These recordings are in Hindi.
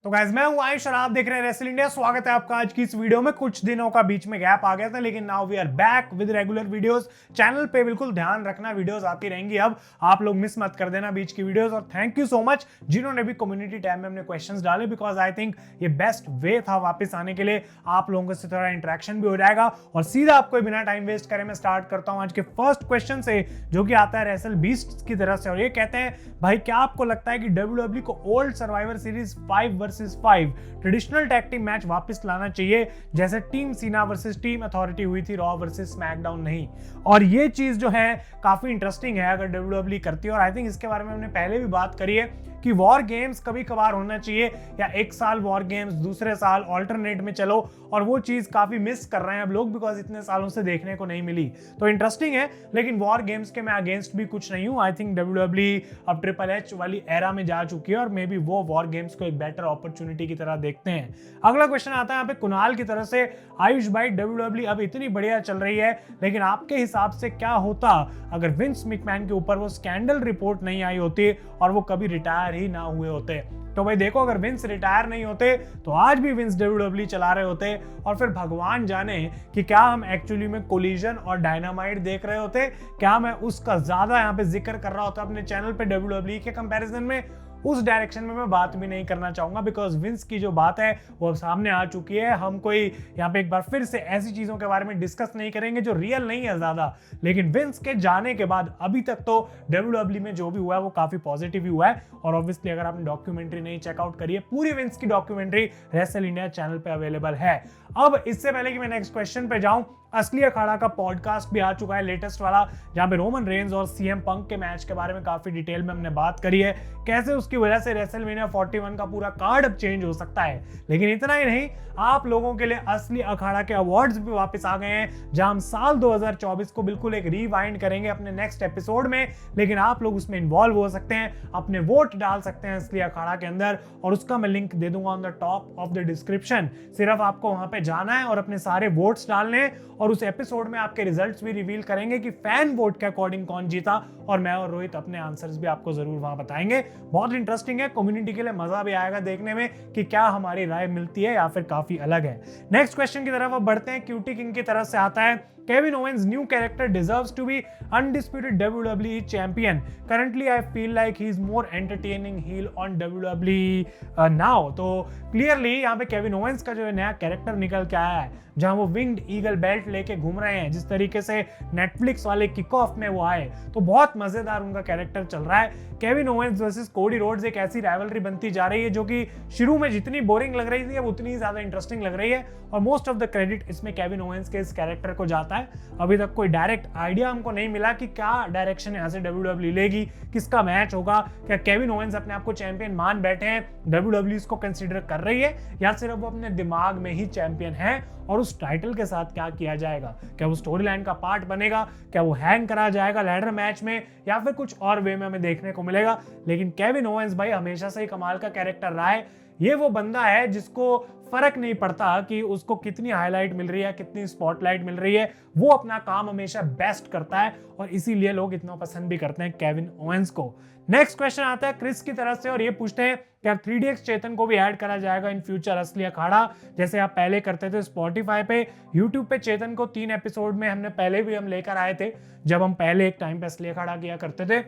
तो गाइस मैं हूं आयुष और आप देख रहे हैं रेसल इंडिया। स्वागत है आपका आज की इस वीडियो में। कुछ दिनों का बीच में गैप आ गया था, लेकिन now we are back with regular videos. Channel पे बिल्कुल ध्यान रखना, वीडियोस आती रहेंगी। अब आप लोग मिस मत कर देना बीच की वीडियोस। और थैंक यू सो मच जिन्होंने भी कम्युनिटी टैब में अपने क्वेश्चंस डाले, बिकॉज आई थिंक ये बेस्ट वे था वापस आने के लिए। आप लोगों से थोड़ा इंटरेक्शन भी हो जाएगा। और सीधा आपको बिना टाइम वेस्ट करे मैं स्टार्ट करता हूं आज के फर्स्ट क्वेश्चन से, जो कि आता है रेसल बीस्ट की तरफ से। और ये कहते हैं, भाई क्या आपको लगता है कि WWE को old survivor series 5 versus 5 traditional tag team match वापस लाना चाहिए, जैसे team Cena versus team authority हुई थी रॉ वर्सेस स्मैकडाउन नहीं? और ये चीज जो है काफी इंटरेस्टिंग है अगर WWE करती है। और आई थिंक इसके बारे में हमने पहले भी बात करी है कि वॉर गेम्स कभी कभार होना चाहिए, या एक साल वॉर गेम्स दूसरे साल ऑल्टरनेट में चलो। और वो चीज काफी मिस कर रहे हैं अब लोग, बिकॉज इतने सालों से देखने को नहीं मिली। तो इंटरेस्टिंग है, लेकिन वॉर गेम्स के मैं अगेंस्ट भी कुछ नहीं हूं। आई थिंक WWE अब ट्रिपल एच वाली एरा में जा चुकी है, और मे बी वो वॉर गेम्स को एक बेटर अपॉर्चुनिटी की तरह देखते हैं। अगला क्वेश्चन आता है यहाँ पे कुणाल की तरफ से। आयुष भाई, WWE अब इतनी बढ़िया चल रही है, लेकिन आपके हिसाब से क्या होता अगर विंस मैकमैन के ऊपर वो स्कैंडल रिपोर्ट नहीं आई होती और वो कभी रिटायर ही ना हुए होते? तो भाई देखो, अगर विंस रिटायर नहीं होते तो आज भी विंस WWE चला रहे होते, और फिर भगवान जाने कि क्या हम एक्चुअली में कोलिजन और डायनामाइट देख रहे होते। क्या मैं उसका ज्यादा यहाँ पे जिक्र कर रहा होता अपने चैनल पे WWE के कंपैरिजन में? उस डायरेक्शन में मैं बात भी नहीं करना चाहूंगा, बिकॉज विंस की जो बात है वो अब सामने आ चुकी है। हम कोई यहाँ पे एक बार फिर से ऐसी चीजों के बारे में डिस्कस नहीं करेंगे जो रियल नहीं है ज्यादा। लेकिन विंस के जाने के बाद अभी तक तो WWE में जो भी हुआ है वो काफी पॉजिटिव ही हुआ है। और ऑब्वियसली अगर आपने डॉक्यूमेंट्री नहीं चेकआउट करी है, पूरी विंस की डॉक्यूमेंट्री रेसल इंडिया चैनल पे अवेलेबल है। अब इससे पहले कि मैं नेक्स्ट क्वेश्चन पे जाऊं, असली अखाड़ा का पॉडकास्ट भी आ चुका है, लेटेस्ट वाला, जहां पे रोमन रेंज और सीएम पंक के मैच के बारे में काफी डिटेल में हमने बात करी है, कैसे उसकी वजह से रेसलमेनिया 41 का पूरा कार्ड अब चेंज हो सकता है। लेकिन इतना ही नहीं, आप लोगों के लिए असली अखाड़ा के अवार्ड्स भी वापस आ गए हैं, जहां हम साल 2024 को बिल्कुल एक रिवाइंड करेंगे अपने नेक्स्ट एपिसोड में। लेकिन आप लोग उसमें इन्वॉल्व हो सकते हैं, अपने वोट डाल सकते हैं असली अखाड़ा के अंदर, और उसका मैं लिंक दे दूंगा on the top of the description. सिर्फ आपको वहां पे जाना है और अपने सारे वोट्स डालने हैं, और उस एपिसोड में आपके रिजल्ट्स भी रिवील करेंगे कि फैन वोट के अकॉर्डिंग कौन जीता। और मैं और रोहित अपने आंसर्स भी आपको जरूर वहां बताएंगे। बहुत इंटरेस्टिंग है, कम्युनिटी के लिए मजा भी आएगा देखने में कि क्या हमारी राय मिलती है या फिर काफी अलग है। नेक्स्ट क्वेश्चन की तरफ अब बढ़ते हैं। क्यूटी किंग की तरफ से आता है, Kevin Owens' new character deserves to be undisputed WWE champion. Currently, I feel like he's more entertaining heel on WWE now. तो clearly यहाँ पे Kevin Owens का जो नया कैरेक्टर निकल के आया है, जहाँ वो विंग्ड ईगल बेल्ट लेके घूम रहे हैं, जिस तरीके से नेटफ्लिक्स वाले किक ऑफ में वो आए, तो बहुत मजेदार उनका कैरेक्टर चल रहा है। Kevin Owens versus Cody Rhodes एक ऐसी राइवलरी बनती जा रही है जो कि शुरू में जितनी बोरिंग लग रही थी अब उतनी ज्यादा इंटरेस्टिंग लग रही है, और मोस्ट ऑफ द क्रेडिट इसमें केविन ओवेंस के इस कैरेक्टर को जाता है। अभी तक कोई डायरेक्ट आइडिया हमको नहीं मिला कि क्या डायरेक्शन यहाँ से WWE लेगी, किसका मैच होगा। क्या केविन ओवेंस अपने आप को चैंपियन मान बैठे हैं, WWE इसको कंसीडर कर रही है, या सिर्फ वो अपने दिमाग में ही चैंपियन है? और उस टाइटल के साथ क्या किया जाएगा? क्या वो स्टोरी लाइन का पार्ट बनेगा? क्या वो हैंग करा जाएगा लैडर मैच में, या फिर कुछ और वे में हमें देखने को मिलेगा? लेकिन केविन ओवेंस भाई हमेशा से ही कमाल का कैरेक्टर रहा है। ये वो बंदा है जिसको फर्क नहीं पड़ता कि उसको कितनी हाईलाइट मिल रही है, कितनी स्पॉटलाइट मिल रही है, वो अपना काम हमेशा बेस्ट करता है, और इसीलिए लोग इतना पसंद भी करते हैं केविन ओवेंस को। नेक्स्ट क्वेश्चन आता है क्रिस की तरफ से, और ये पूछते हैं क्या 3DX चेतन को भी ऐड करा जाएगा इन फ्यूचर असली अखाड़ा, जैसे आप पहले करते थे स्पॉटिफाई पे, यूट्यूब पे चेतन को 3 एपिसोड में हमने पहले भी हम लेकर आए थे, जब हम पहले एक टाइम पे असली अखाड़ा किया करते थे।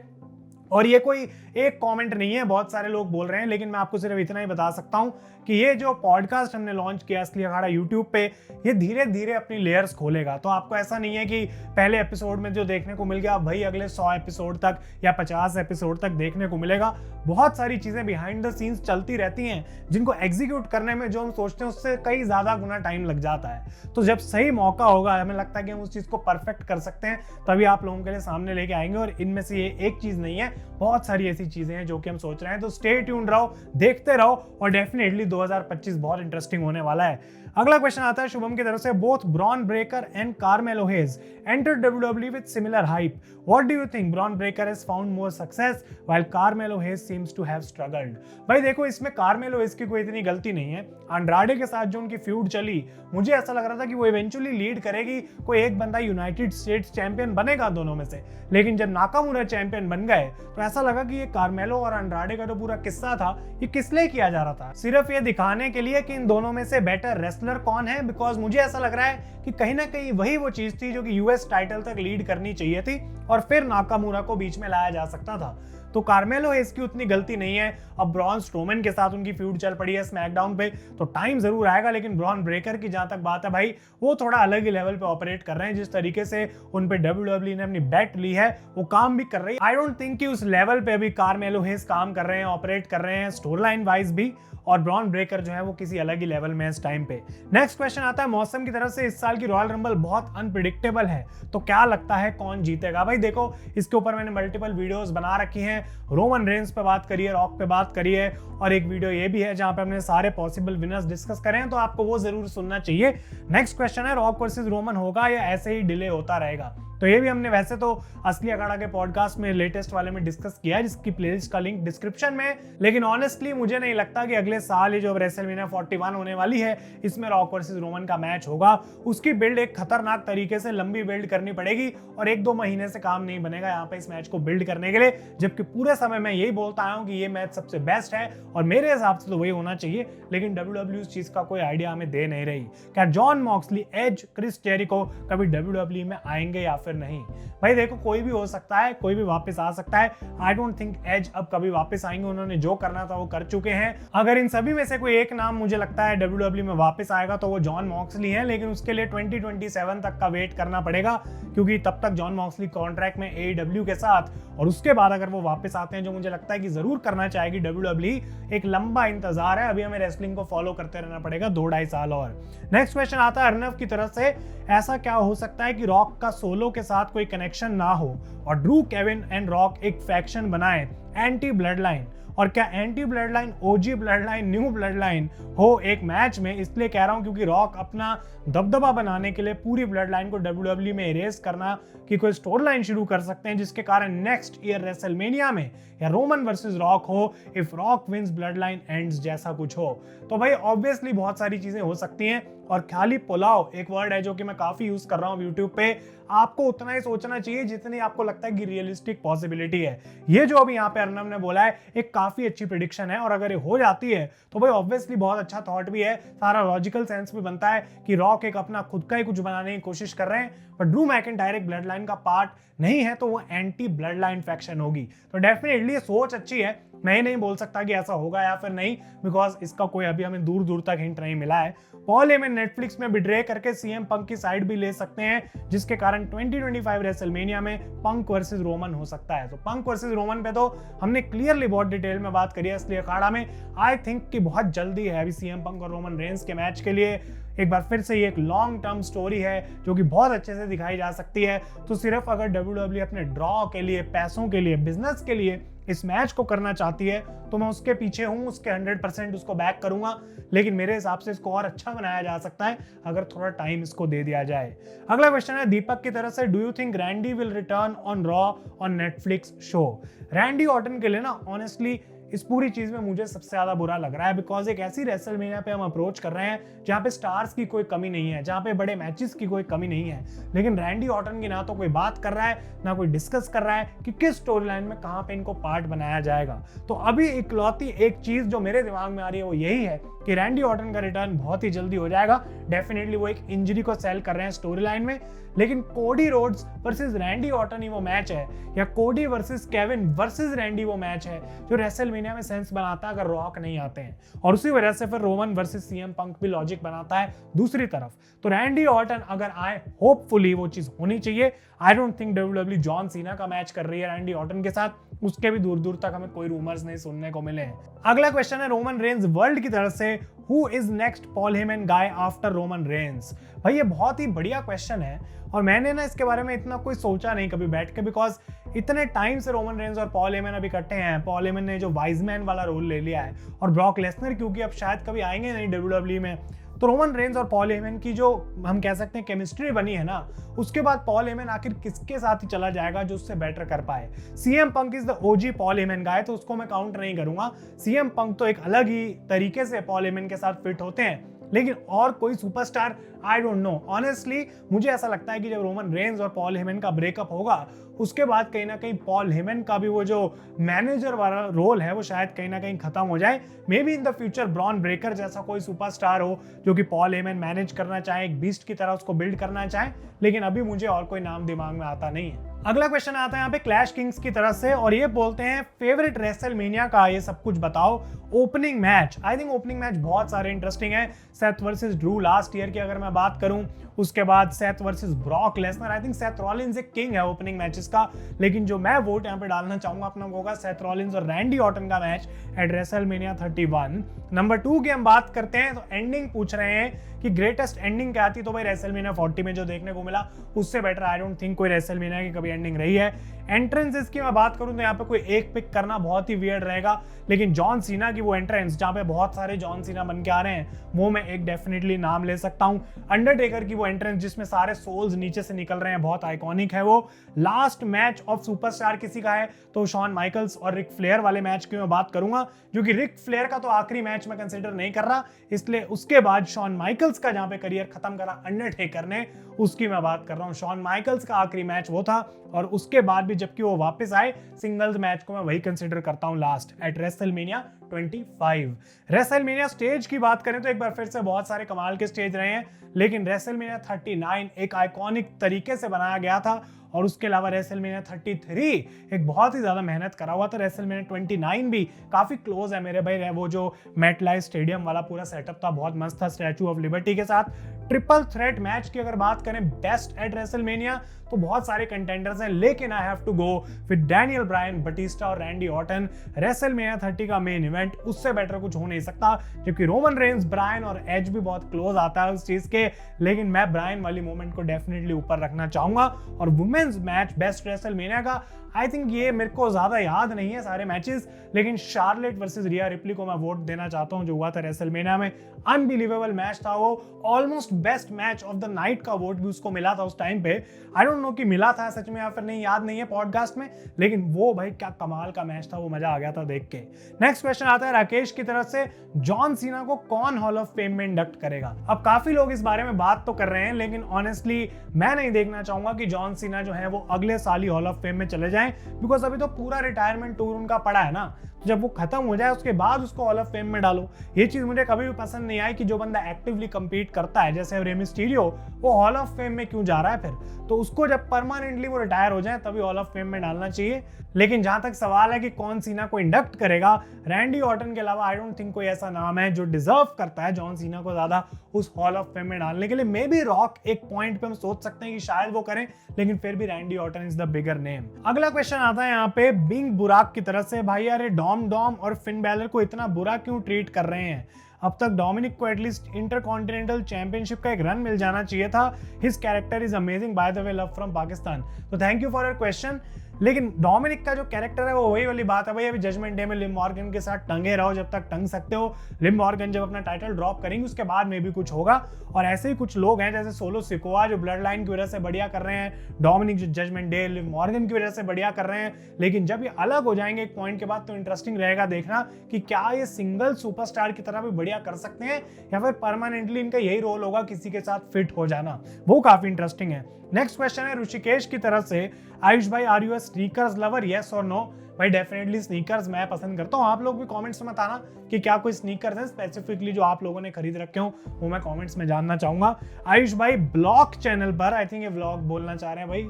और ये कोई एक कमेंट नहीं है, बहुत सारे लोग बोल रहे हैं, लेकिन मैं आपको सिर्फ इतना ही बता सकता हूं कि ये जो पॉडकास्ट हमने लॉन्च किया असली अखाड़ा यूट्यूब पे, ये धीरे धीरे अपनी लेयर्स खोलेगा। तो आपको ऐसा नहीं है कि पहले एपिसोड में जो देखने को मिल गया भाई अगले 100 एपिसोड तक या 50 एपिसोड तक देखने को मिलेगा। बहुत सारी चीजें बिहाइंड द सीन्स चलती रहती हैं, जिनको एग्जीक्यूट करने में जो हम सोचते हैं उससे कई ज्यादा गुना टाइम लग जाता है। तो जब सही मौका होगा, हमें लगता है कि हम उस चीज को परफेक्ट कर सकते हैं, तभी आप लोगों के लिए सामने लेके आएंगे। और इनमें से ये एक चीज नहीं है, बहुत सारी ऐसी चीजें हैं जो कि हम सोच रहे हैं। तो स्टे ट्यून्ड रहो, देखते रहो, और डेफिनेटली 2025 बहुत इंटरेस्टिंग होने वाला है। अगला क्वेश्चन आता है शुभम की तरफ से, both Bron Breakker and कार्मेलो hedge entered WWE with similar hype. What do you think? Braun Breaker has found more success while Carmelo Hayes seems to have struggled. भाई देखो, इसमें कार्मेलो हेज की कोई इतनी गलती नहीं है। अंड्राडे के साथ जो उनकी फ्यूड चली, मुझे ऐसा लग रहा था कि वो इवेंचुअली लीड करेगी, कोई एक बंदा यूनाइटेड स्टेट्स चैंपियन बनेगा दोनों में से। लेकिन जब नाकामुरा चैंपियन बन गए तो ऐसा लगा कि ये कार्मेलो और अंड्राडे का जो पूरा किस्सा था, ये किस लिए किया जा रहा था? सिर्फ ये दिखाने के लिए कि इन दोनों में से बेटर रेसलर कौन है। बिकॉज मुझे ऐसा लग रहा है कि कहीं ना कहीं वही वो चीज थी जो कि यूएस टाइटल तक लीड करनी चाहिए थी और फिर नाकामुरा को बीच में लाया जा सकता था। तो कार्मेलो हेज की उतनी गलती नहीं है। अब ब्रॉन स्ट्रोमन के साथ उनकी फ्यूड चल पड़ी है स्मैकडाउन पे, तो टाइम जरूर आएगा। लेकिन ब्रॉन ब्रेकर की जहां तक बात है भाई, वो थोड़ा अलग ही लेवल पे ऑपरेट कर रहे हैं। जिस तरीके से उन पे WWE ने अपनी बेट ली है, वो काम भी कर रही है। आई डोंट थिंक कि उस लेवल पे अभी कार्मेलो हेज काम कर रहे हैं, ऑपरेट कर रहे हैं स्टोरी लाइन वाइज भी। और ब्रॉन ब्रेकर जो है वो किसी अलग ही लेवल में इस टाइम पे। नेक्स्ट क्वेश्चन आता है मौसम की तरफ से, इस साल की रॉयल रंबल बहुत अनप्रिडिक्टेबल है, तो क्या लगता है कौन जीतेगा? भाई देखो, इसके ऊपर मैंने मल्टीपल वीडियोस बना रखी हैं। रोमन रेंस पे बात करी है, रॉक पे बात करी है, और एक वीडियो ये भी है जहां पे हमने सारे पॉसिबल विनर्स डिस्कस करे हैं, तो आपको वो जरूर सुनना चाहिए। नेक्स्ट क्वेश्चन है, रॉक वर्सेस रोमन होगा या ऐसे ही डिले होता रहेगा? तो ये भी हमने वैसे तो असली अखाड़ा के पॉडकास्ट में लेटेस्ट वाले में डिस्कस किया है, जिसकी प्लेलिस्ट का लिंक डिस्क्रिप्शन में। लेकिन ऑनेस्टली मुझे नहीं लगता कि अगले साल ये जो रेसलमेनिया 41 होने वाली है, इसमें रॉक वर्सेस रोमन का मैच होगा। उसकी बिल्ड एक खतरनाक तरीके से लंबी बिल्ड करनी पड़ेगी और 1-2 महीने से काम नहीं बनेगा यहाँ पे इस मैच को बिल्ड करने के लिए। जबकि पूरे समय मैं यही बोलता आया हूँ कि ये मैच सबसे बेस्ट है और मेरे हिसाब से तो वही होना चाहिए। लेकिन WWE उस चीज का कोई आइडिया हमें दे नहीं रही। क्या John Moxley, Edge, Chris Jericho कभी WWE में आएंगे या फिर नहीं? भाई देखो, कोई भी हो सकता है, कोई भी वापस आ सकता है। आई डोंट थिंक एज अब कभी वापस आएंगे। उन्होंने जो करना था वो कर चुके हैं। अगर इन सभी में से कोई एक नाम मुझे लगता है WWE में वापस आएगा तो वो जॉन मॉक्सली है। लेकिन उसके लिए 2027 तक का वेट करना पड़ेगा, क्योंकि तब तक जॉन मॉक्सली कॉन्ट्रैक्ट में AEW के साथ, और उसके बाद अगर वो वापस आते हैं, जो मुझे लगता है कि जरूर करना चाहेगी WWE, एक लंबा इंतजार है। अभी हमें रेसलिंग को फॉलो करते रहना पड़ेगा 2-2.5 साल और। नेक्स्ट क्वेश्चन आता है अर्नव की तरफ से, ऐसा क्या हो सकता है कि रॉक का सोलो के साथ कोई कनेक्शन ना हो और ड्रू, केविन एंड रॉक एक फैक्शन बनाए, एंटी ब्लड लाइन? और क्या anti bloodline, OG bloodline, new bloodline हो एक मैच में? इसलिए कह रहा हूं क्योंकि रॉक अपना दबदबा बनाने के लिए पूरी ब्लड लाइन को WWE में इरेज करना की कोई स्टोरी लाइन शुरू कर सकते हैं, जिसके कारण नेक्स्ट ईयर रेसलमेनिया में या रोमन वर्सेस रॉक हो, if Rock wins Bloodline ends जैसा कुछ हो। तो भाई ऑब्वियसली बहुत सारी चीजें हो सकती हैं। और ख्याली पुलाव एक वर्ड है जो कि मैं काफी यूज कर रहा हूँ यूट्यूब पे। आपको उतना ही सोचना चाहिए जितनी आपको लगता है कि रियलिस्टिक पॉसिबिलिटी है। ये जो अभी यहाँ पे अर्नव ने बोला है, एक काफी अच्छी प्रेडिक्शन है, और अगर ये हो जाती है तो भाई ऑब्वियसली बहुत अच्छा थॉट भी है, सारा लॉजिकल सेंस भी बनता है कि रॉक एक अपना खुद का ही कुछ बनाने की कोशिश कर रहे हैं। बट ड्रू मैकिंटायर एक ब्लड लाइन का पार्ट नहीं है, तो वो एंटी ब्लड लाइन फैक्शन होगी। तो डेफिनेटली सोच अच्छी है। मैं नहीं बोल सकता कि ऐसा होगा या फिर नहीं, बिकॉज इसका कोई अभी हमें दूर दूर तक हिंट नहीं मिला है। पॉल हेमन नेटफ्लिक्स में बिट्रे करके सीएम पंक की साइड भी ले सकते हैं, जिसके कारण 2025 रेसलमेनिया में पंक वर्सेस रोमन हो सकता है। तो पंक वर्सेस रोमन पे तो हमने क्लियरली बहुत डिटेल में बात करी है असली अखाड़ा में। आई थिंक कि बहुत जल्दी है अभी सीएम पंक और रोमन रेंस के मैच के लिए। एक बार फिर से ये एक लॉन्ग टर्म स्टोरी है जो कि बहुत अच्छे से दिखाई जा सकती है। तो सिर्फ अगर WWE अपने ड्रॉ के लिए, पैसों के लिए, बिजनेस के लिए इस मैच को करना चाहती है, तो मैं उसके पीछे हूं, उसके 100% उसको बैक करूंगा। लेकिन मेरे हिसाब से इसको और अच्छा बनाया जा सकता है अगर थोड़ा टाइम इसको दे दिया जाए। अगला क्वेश्चन है दीपक की तरफ से, do you think Randy will return on raw on Netflix show? Randy Orton के लिए ना ऑनेस्टली इस पूरी चीज में मुझे सबसे ज्यादा बुरा लग रहा है, बिकॉज एक ऐसी रेसलमेनिया पे हम अप्रोच कर रहे हैं जहां पे स्टार्स की कोई कमी नहीं है, जहां पे बड़े मैचेस की कोई कमी नहीं है। लेकिन रैंडी ऑर्टन की ना तो कोई बात कर रहा है, ना कोई डिस्कस कर रहा है कि किस स्टोरी लाइन में कहां पे इनको पार्ट बनाया जाएगा। तो अभी इकलौती एक चीज जो मेरे दिमाग में आ रही है वो यही है कि रैंडी ऑर्टन का रिटर्न बहुत ही जल्दी हो जाएगा। डेफिनेटली वो एक इंजरी को सेल कर रहे हैं स्टोरी लाइन में, लेकिन Cody Rhodes versus Randy Orton ही वो मैच है, या Cody versus Kevin versus Randy वो मैच है जो रेसलमेनिया में सेंस बनाता है अगर रॉक नहीं आते हैं। और उसी वजह से फिर रोमन वर्सेस सीएम पंक भी लॉजिक बनाता है दूसरी तरफ। तो रैंडी ऑर्टन अगर आए, होपफुली वो चीज होनी चाहिए। I don't think WWE John Cena का मैच कर रही है रैंडी ऑर्टन के साथ, उसके भी दूर दूर तक हमें कोई रूमर्स नहीं सुनने को मिले हैं। अगला क्वेश्चन है रोमन रेंस वर्ल्ड की तरफ से, who is next Paul Heyman guy after Roman Reigns? भाई ये बहुत ही बढ़िया क्वेश्चन है और मैंने ना इसके बारे में इतना कोई सोचा नहीं कभी बैठ के, बिकॉज इतने टाइम से रोमन रेंस और पॉल हेमन अभी इकट्ठे हैं। पॉल हेमन ने जो वाइजमैन वाला रोल ले लिया है, और ब्रॉक लेसनर क्योंकि अब शायद कभी आएंगे नहीं WWE में, तो रोमन रेंस और पॉल हेमन की जो हम कह सकते हैं केमिस्ट्री बनी है ना, उसके बाद पॉल हेमन आखिर किसके साथ ही चला जाएगा जो उससे बेटर कर पाए। CM Punk is the OG Paul Heyman guy, तो उसको मैं काउंट नहीं करूंगा। सीएम पंक तो एक अलग ही तरीके से पॉल हेमन के साथ फिट होते हैं, लेकिन और कोई superstar I don't know. Honestly मुझे ऐसा लगता है कि जब रोमन रेंस और पॉल हेमन का ब्रेकअप होगा, उसके बाद कहीं ना कहीं पॉल हेमन का भी वो जो मैनेजर वाला रोल है वो शायद कहीं ना कहीं खत्म हो जाए। May be in the future Bron Breakker जैसा कोई सुपरस्टार हो जो कि पॉल हेमन मैनेज करना चाहे, एक बीस्ट की तरह उसको बिल्ड करना चाहे, लेकिन अभी मुझे और कोई नाम दिमाग में आता नहीं है। अगला क्वेश्चन आता है यहाँ पे क्लैश किंग्स की तरफ से, और ये बोलते हैं फेवरेट रेसलमेनिया का ये सब कुछ बताओ। Opening match, I think opening match बहुत सारे इंटरेस्टिंग है। Seth versus Drew last year की अगर मैं बात करूं, उसके बाद Seth versus Brock Lesnar. I think Seth Rollins एक किंग है ओपनिंग मैचेस का, लेकिन जो मैं वोट यहाँ पे डालना चाहूंगा अपना वो होगा सेथ रॉलिंस और रैंडी ऑर्टन का मैच एट रेसलमेनिया 31। नंबर 2 की हम बात करते हैं तो एंडिंग पूछ रहे हैं कि ग्रेटेस्ट एंडिंग क्या थी, तो भाई रेसलमेनिया 40 में जो देखने को मिला उससे बेटर आई डोंट थिंक कोई रेसलमेनिया की कभी एंडिंग रही है। एंट्रेंसेस की मैं बात करूं तो यहाँ पे कोई एक पिक करना बहुत ही वियर्ड रहेगा, लेकिन जॉन सीना की वो एंट्रेंस जहाँ पे बहुत सारे जॉन सीना बन के आ रहे हैं, वो मैं एक डेफिनेटली नाम ले सकता हूँ। अंडरटेकर की वो एंट्रेंस जिसमें सारे सोल्स नीचे से निकल रहे हैं, बहुत आइकॉनिक है वो। लास्ट मैच ऑफ सुपरस्टार किसी का है तो शॉन माइकल्स और रिक फ्लेयर वाले मैच की मैं बात करूंगा, जो कि रिक फ्लेयर का तो आखिरी मैच मैं कंसिडर नहीं कर रहा, इसलिए उसके बाद शॉन माइकल्स का जहां पे करियर खत्म करा अंडरटेकर ने, उसकी मैं बात कर रहा हूं। शॉन माइकल्स का आखिरी मैच वो था, और उसके बाद भी जबकि वो वापस आए सिंगल्स मैच को मैं वही कंसिडर करता हूं last eight WrestleMania 25। WrestleMania stage की बात करें तो एक बार फिर से बहुत सारे कमाल के स्टेज रहे हैं, लेकिन रेसलमेनिया 39 एक आइकॉनिक तरीके से बनाया गया था, और उसके अलावा रेसलमेनिया 33 एक बहुत ही ज्यादा मेहनत करा हुआ था। रेसलमेनिया 29 भी काफी क्लोज है मेरे भाई, वो जो मेटलाइफ स्टेडियम वाला पूरा सेटअप था बहुत मस्त था स्टैचू ऑफ लिबर्टी के साथ। ट्रिपल थ्रेट मैच की अगर बात करें बेस्ट एट रेसलमेनिया तो बहुत सारे कंटेंडर्स हैं, लेकिन I have to go with Daniel Bryan, Batista और रैंडी ऑर्टन। रेसलमेनिया 30 का मेन इवेंट, उससे बेटर कुछ हो नहीं सकता, जबकि रोमन रेंस, ब्रायन और एज भी बहुत क्लोज आता है उस चीज के, लेकिन मैं ब्रायन वाली मोमेंट को डेफिनेटली ऊपर रखना चाहूंगा। और वुमेन्स मैच बेस्ट रेसलमेनिया का आई थिंक ये मेरे को ज्यादा याद नहीं है सारे मैचेस, लेकिन शार्लेट वर्सेस रिया रिप्ली को मैं वोट देना चाहता हूं जो हुआ था रेसलमेनिया में। अनबिलीवेबल मैच था वो, almost best match of the night का वोट भी उसको मिला था उस टाइम पे। आई डोंट नो कि मिला था सच में या फिर नहीं, याद नहीं है पॉडकास्ट में, लेकिन वो भाई क्या कमाल का मैच था, वो मजा आ गया था देख के। नेक्स्ट क्वेश्चन आता है राकेश की तरफ से, जॉन सीना को कौन हॉल ऑफ फेम में इंडक्ट करेगा। अब काफी लोग इस बारे में बात तो कर रहे हैं, लेकिन ऑनेस्टली मैं नहीं देखना चाहूंगा कि जॉन सीना जो है वो अगले साल ही हॉल ऑफ फेम में चले जाएं, बिकॉज अभी तो पूरा रिटायरमेंट टूर उनका पड़ा है ना, जब वो खत्म हो जाए उसके बाद उसको हॉल ऑफ फेम में डालो। ये चीज मुझे कभी भी पसंद नहीं आई कि जो बंदा एक्टिवली कंपीट करता है जैसे रे मिस्टीरियो, वो हॉल ऑफ फेम में क्यों जा रहा है फिर, तो उसको जब परमानेंटली वो रिटायर हो जाए तभी हॉल ऑफ फेम में डालना चाहिए। लेकिन जहां तक सवाल है कि कौन सीना को इंडक्ट करेगा, रैंडी ऑर्टन के अलावा आई डोंट थिंक कोई ऐसा नाम है जो डिजर्व करता है जॉन सीना को ज्यादा उस हॉल ऑफ फेम में डालने के लिए। मे बी रॉक एक पॉइंट पे हम सोच सकते हैं कि शायद वो करें, लेकिन फिर भी Randy Orton is the bigger name. अगला क्वेश्चन आता है यहाँ पे बिंग बुराक की तरफ से, भाई यार डॉम और फिन बैलर को इतना बुरा क्यों ट्रीट कर रहे हैं। अब तक डोमिनिक को एटलीस्ट इंटरकॉन्टिनेंटल चैंपियनशिप का एक रन मिल जाना चाहिए था। His character is amazing by the way, love from Pakistan. तो thank you for your question. लेकिन डोमिनिक का जो कैरेक्टर है वो वही वाली बात है भाई, अभी जजमेंट डे में लिम मॉर्गन के साथ टंगे रहो जब तक टंग सकते हो। लिम मॉर्गन जब अपना टाइटल ड्रॉप करेंगे उसके बाद में भी कुछ होगा, और ऐसे ही कुछ लोग हैं जैसे सोलो सिकोआ जो ब्लड लाइन की वजह से बढ़िया कर रहे हैं, डोमिनिक जो जजमेंट डे लिम मॉर्गन की वजह से बढ़िया कर रहे हैं, लेकिन जब ये अलग हो जाएंगे एक पॉइंट के बाद तो इंटरेस्टिंग रहेगा देखना कि क्या ये सिंगल सुपरस्टार की तरह भी बढ़िया कर सकते हैं या फिर परमानेंटली इनका यही रोल होगा किसी के साथ फिट हो जाना, वो काफी इंटरेस्टिंग है। नेक्स्ट क्वेश्चन है ऋषिकेश की तरफ से, आयुष भाई are you a sneakers lover, yes और नो। भाई डेफिनेटली स्नीकर्स मैं पसंद करता हूँ, आप लोग भी कमेंट्स में बताना कि क्या कोई स्नीकर्स हैं स्पेसिफिकली जो आप लोगों ने खरीद रखे हो, वो मैं कमेंट्स में जानना चाहूंगा। आयुष भाई ब्लॉग चैनल पर, आई थिंक ये व्लॉग बोलना चाह रहे हैं भाई,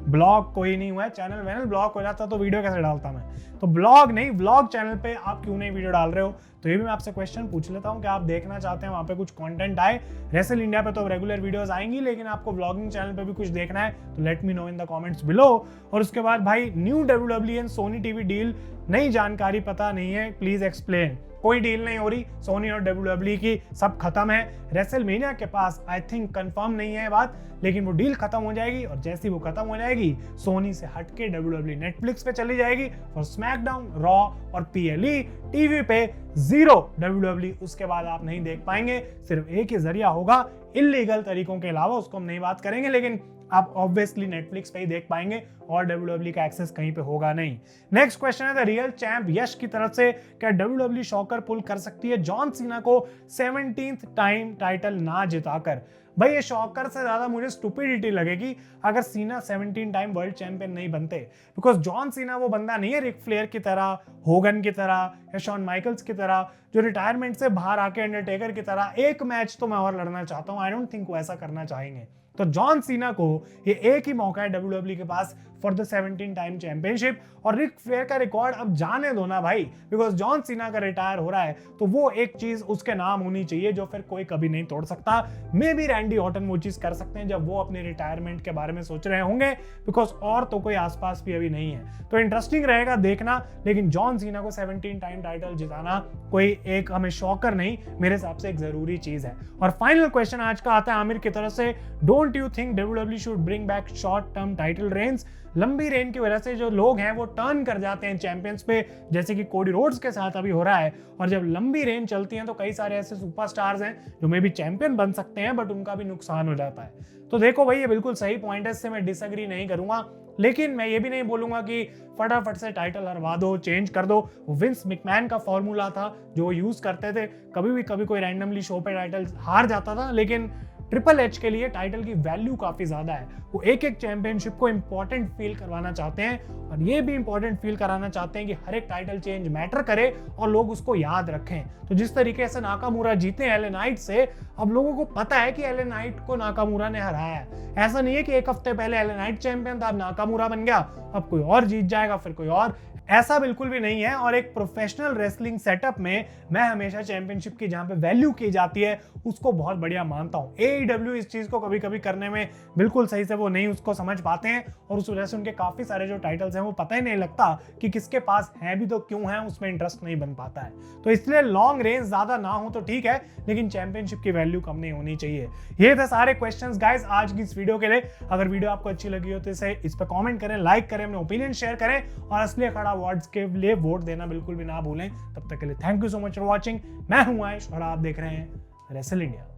ब्लॉग कोई नहीं हुआ है, चैनल वैनल ब्लॉग हो जाता तो वीडियो कैसे डालता मैं, तो ब्लॉग नहीं व्लॉग चैनल पे आप क्यों नहीं वीडियो डाल रहे हो। तो ये भी मैं आपसे क्वेश्चन पूछ लेता हूँ कि आप देखना चाहते हैं वहाँ पे कुछ कंटेंट आए। रेसल इंडिया पे तो रेगुलर वीडियोस आएंगी, लेकिन आपको व्लॉगिंग चैनल पे भी कुछ देखना है तो let me know in the comments below. और उसके बाद भाई new WWE and Sony TV deal, नई जानकारी पता नहीं है, प्लीज एक्सप्लेन। कोई डील नहीं हो रही सोनी और WWE की, सब खत्म है। रेसलमेनिया के पास आई थिंक कंफर्म नहीं है बात, लेकिन वो डील खत्म हो जाएगी और जैसी वो खत्म हो जाएगी सोनी से हटके WWE नेटफ्लिक्स पे चली जाएगी फॉर स्मैकडाउन, रॉ और PLE। टीवी पे 0 WWE उसके बाद आप नहीं देख पाएंगे। सिर्फ एक ही जरिया होगा इलीगल तरीकों के अलावा, उसको हम नहीं बात करेंगे, लेकिन आप ऑब्वियसली नेटफ्लिक्स पे ही देख पाएंगे और WWE का एक्सेस कहीं पे होगा नहीं। नेक्स्ट क्वेश्चन है द रियल चैंप यश की तरफ से, क्या WWE शॉकर पुल कर सकती है जॉन सीना को 17th टाइम टाइटल ना जिताकर? भाई ये शॉकर से ज्यादा मुझे स्टुपिडिटी लगेगी अगर सीना 17 टाइम वर्ल्ड चैंपियन नहीं बनते, बिकॉज जॉन सीना वो बंदा नहीं है रिक फ्लेयर की तरह, होगन की तरह या शॉन माइकल्स की तरह जो रिटायरमेंट से बाहर आके अंडरटेकर की तरह एक मैच तो मैं और लड़ना चाहता हूं। आई डोंट थिंक वो ऐसा करना चाहेंगे। तो जॉन सीना को ये एक ही मौका है WWE के पास फॉर द 17 टाइम चैंपियनशिप, और रिक फ्लेयर का रिकॉर्ड अब जाने दो ना भाई, बिकॉज जॉन सीना का रिटायर हो रहा है तो वो एक चीज उसके नाम होनी चाहिए जो फिर कोई कभी नहीं तोड़ सकता। मे बी रैंडी ऑर्टन वो चीज कर सकते हैं जब वो अपने रिटायरमेंट के बारे में सोच रहे होंगे, बिकॉज और तो कोई आसपास भी अभी नहीं है। तो इंटरेस्टिंग रहेगा देखना, लेकिन जॉन सीना को 17 टाइम टाइटल जिताना कोई एक हमें शॉकर नहीं, मेरे हिसाब से एक जरूरी चीज है। और फाइनल क्वेश्चन आज का आता है आमिर की तरफ से, don't you think WWE should bring back short term title range? लंबी रेंज की वजह से जो लोग हैं वो टर्न कर जाते हैं चैंपियंस पे, जैसे कि कोडी रोड्स के साथ अभी हो रहा है। और जब लंबी रेंज चलती है तो कई सारे ऐसे सुपरस्टार्स हैं जो मे बी चैंपियन बन सकते हैं बट उनका भी नुकसान हो जाता है। तो देखो भाई ये बिल्कुल सही पॉइंट है, इससे मैं डिसएग्री नहीं करूंगा, लेकिन मैं ये भी नहीं बोलूंगा कि फटाफट से टाइटल हरवा दो, चेंज कर दो। वो विंस मैकमैन का फॉर्मूला था जो वो यूज करते थे, कभी कोई रैंडमली शो पे टाइटल हार जाता था, लेकिन ट्रिपल एच के लिए टाइटल की वैल्यू काफी ज्यादा है। वो एक एक चैंपियनशिप को इंपॉर्टेंट फील करवाना चाहते हैं और ये भी इंपॉर्टेंट फील कराना चाहते हैं कि हर एक टाइटल चेंज मैटर करे और लोग उसको याद रखें। तो जिस तरीके से नाकामुरा जीते एले नाइट से, अब लोगों को पता है कि एले नाइट को नाकामुरा ने हराया है। ऐसा नहीं है कि एक हफ्ते पहले एले नाइट चैंपियन था, अब नाकामुरा बन गया, अब कोई और जीत जाएगा, फिर कोई और, ऐसा बिल्कुल भी नहीं है। और एक प्रोफेशनल रेसलिंग सेटअप में मैं हमेशा चैंपियनशिप की जहां पे वैल्यू की जाती है उसको बहुत बढ़िया मानता हूं। AEW इस चीज को कभी कभी करने में बिल्कुल सही से वो नहीं उसको समझ पाते हैं और उस वजह से उनके काफी सारे जो टाइटल्स हैं वो पता ही नहीं लगता कि किसके पास है भी तो क्यों है, उसमें इंटरेस्ट नहीं बन पाता है। तो इसलिए लॉन्ग रेंज ज्यादा ना हो तो ठीक है, लेकिन चैंपियनशिप की वैल्यू कम नहीं होनी चाहिए। ये थे सारे क्वेश्चंस गाइस आज की इस वीडियो के लिए। अगर वीडियो आपको अच्छी लगी हो तो इस पर कॉमेंट करें, लाइक करें, अपने ओपिनियन शेयर करें और असली अखाड़ा अवार्ड्स के लिए वोट देना बिल्कुल भी ना भूलें। तब तक के लिए thank you so much for watching. मैं हूं आयुष और आप देख रहे हैं रेसल इंडिया।